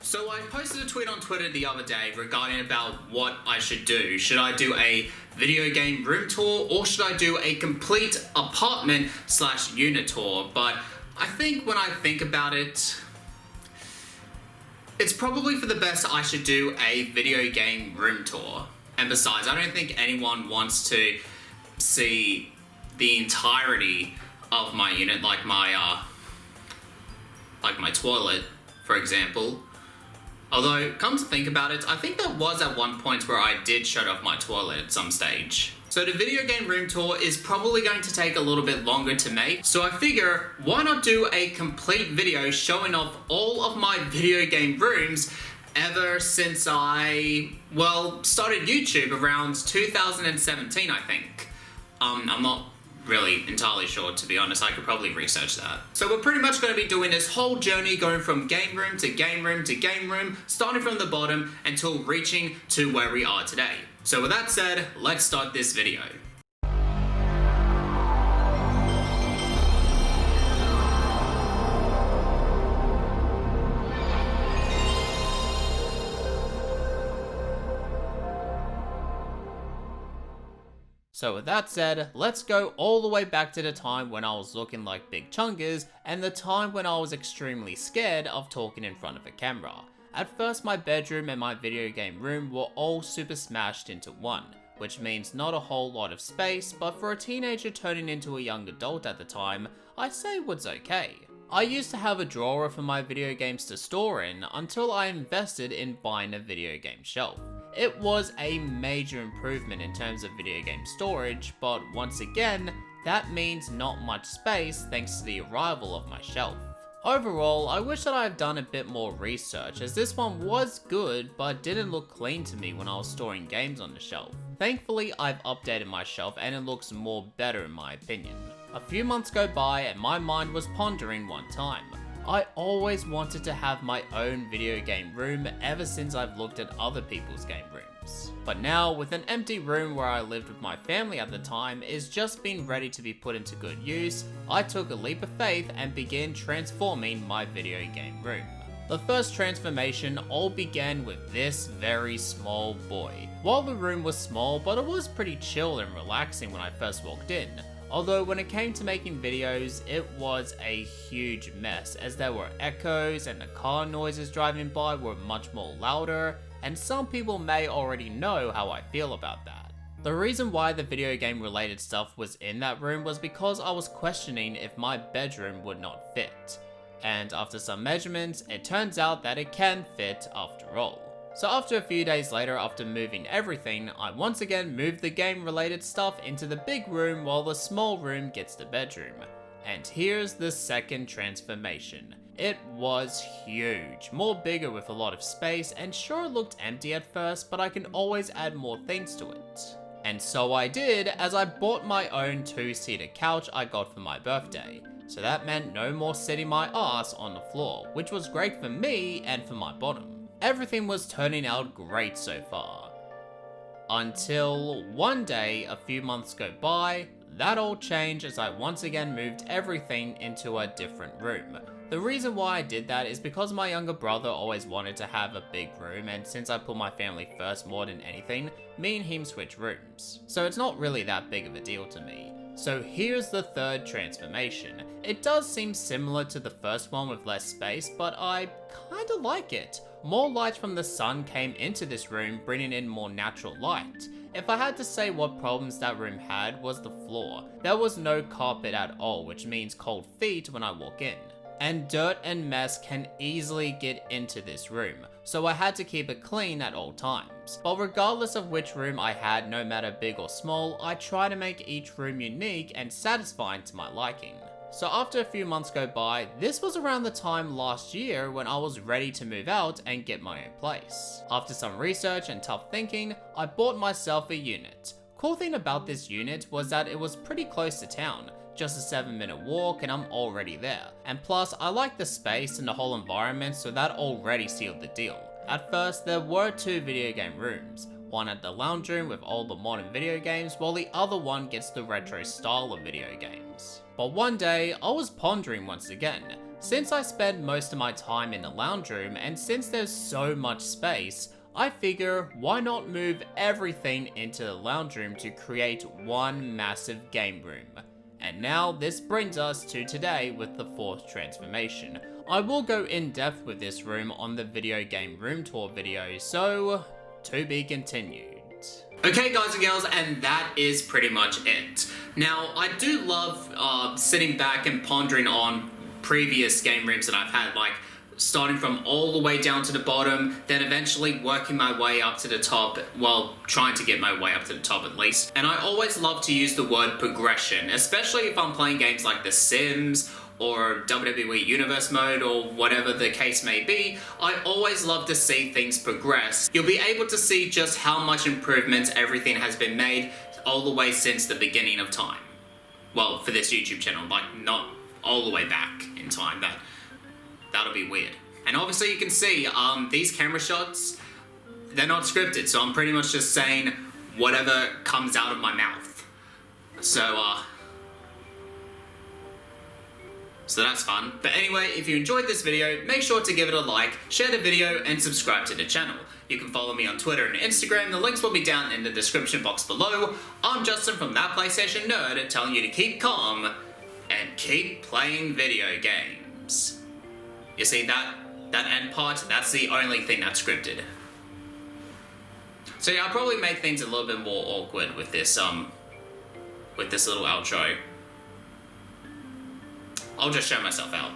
So I posted a tweet on Twitter the other day regarding about what I should do. Should I do a video game room tour or should I do a complete apartment / unit tour? But I think when I think about it, it's probably for the best I should do a video game room tour. And besides, I don't think anyone wants to see the entirety of my unit, like my toilet, for example. Although, come to think about it, I think there was at one point where I did shut off my toilet at some stage. So the video game room tour is probably going to take a little bit longer to make, so I figure, why not do a complete video showing off all of my video game rooms ever since I, started YouTube around 2017, I think. I'm not really entirely sure, to be honest. I could probably research that. So we're pretty much going to be doing this whole journey going from game room to game room to game room, starting from the bottom until reaching to where we are today. So with that said, let's start this video. So with that said, let's go all the way back to the time when I was looking like Big Chungus and the time when I was extremely scared of talking in front of a camera. At first, my bedroom and my video game room were all super smashed into one, which means not a whole lot of space, but for a teenager turning into a young adult at the time, I say was okay. I used to have a drawer for my video games to store in until I invested in buying a video game shelf. It was a major improvement in terms of video game storage, but once again, that means not much space thanks to the arrival of my shelf. Overall, I wish that I had done a bit more research, as this one was good but didn't look clean to me when I was storing games on the shelf. Thankfully, I've updated my shelf and it looks more better in my opinion. A few months go by and my mind was pondering one time. I always wanted to have my own video game room ever since I've looked at other people's game rooms. But now, with an empty room where I lived with my family at the time is just being ready to be put into good use, I took a leap of faith and began transforming my video game room. The first transformation all began with this very small boy. While the room was small, but it was pretty chill and relaxing when I first walked in. Although when it came to making videos, it was a huge mess as there were echoes and the car noises driving by were much more louder, and some people may already know how I feel about that. The reason why the video game related stuff was in that room was because I was questioning if my bedroom would not fit. And after some measurements, it turns out that it can fit after all. So after a few days later, after moving everything, I once again moved the game related stuff into the big room while the small room gets the bedroom. And here's the second transformation. It was huge, more bigger with a lot of space, and sure it looked empty at first, but I can always add more things to it. And so I did, as I bought my own 2-seater couch I got for my birthday. So that meant no more sitting my ass on the floor, which was great for me and for my bottom. Everything was turning out great so far. Until one day, a few months go by, that all changed as I once again moved everything into a different room. The reason why I did that is because my younger brother always wanted to have a big room, and since I put my family first more than anything, me and him switch rooms. So it's not really that big of a deal to me. So here's the third transformation. It does seem similar to the first one with less space, but I kinda like it. More light from the sun came into this room, bringing in more natural light. If I had to say what problems that room had was the floor. There was no carpet at all, which means cold feet when I walk in. And dirt and mess can easily get into this room, so I had to keep it clean at all times. But regardless of which room I had, no matter big or small, I try to make each room unique and satisfying to my liking. So after a few months go by, this was around the time last year when I was ready to move out and get my own place. After some research and tough thinking, I bought myself a unit. Cool thing about this unit was that it was pretty close to town, just a 7-minute walk and I'm already there. And plus, I like the space and the whole environment, so that already sealed the deal. At first, there were 2 video game rooms. One at the lounge room with all the modern video games, while the other one gets the retro style of video games. But one day, I was pondering once again, Since I spend most of my time in the lounge room, and since there's so much space, I figure why not move everything into the lounge room to create one massive game room. And now this brings us to today with the fourth transformation. I will go in depth with this room on the video game room tour video, so to be continued. Okay guys and girls, and that is pretty much it. Now I do love sitting back and pondering on previous game rooms that I've had, like starting from all the way down to the bottom, then eventually working my way up to the top, well, trying to get my way up to the top at least. And I always love to use the word progression, especially if I'm playing games like The Sims or WWE Universe Mode or whatever the case may be. I always love to see things progress. You'll be able to see just how much improvements everything has been made all the way since the beginning of time. Well, for this YouTube channel, like not all the way back in time. That'll be weird. And obviously you can see these camera shots, they're not scripted, so I'm pretty much just saying whatever comes out of my mouth. So that's fun. But anyway, if you enjoyed this video, make sure to give it a like, share the video, and subscribe to the channel. You can follow me on Twitter and Instagram, the links will be down in the description box below. I'm Justin from That PlayStation Nerd, telling you to keep calm and keep playing video games. You see that end part? That's the only thing that's scripted. So yeah, I'll probably make things a little bit more awkward with this little outro. I'll just show myself out.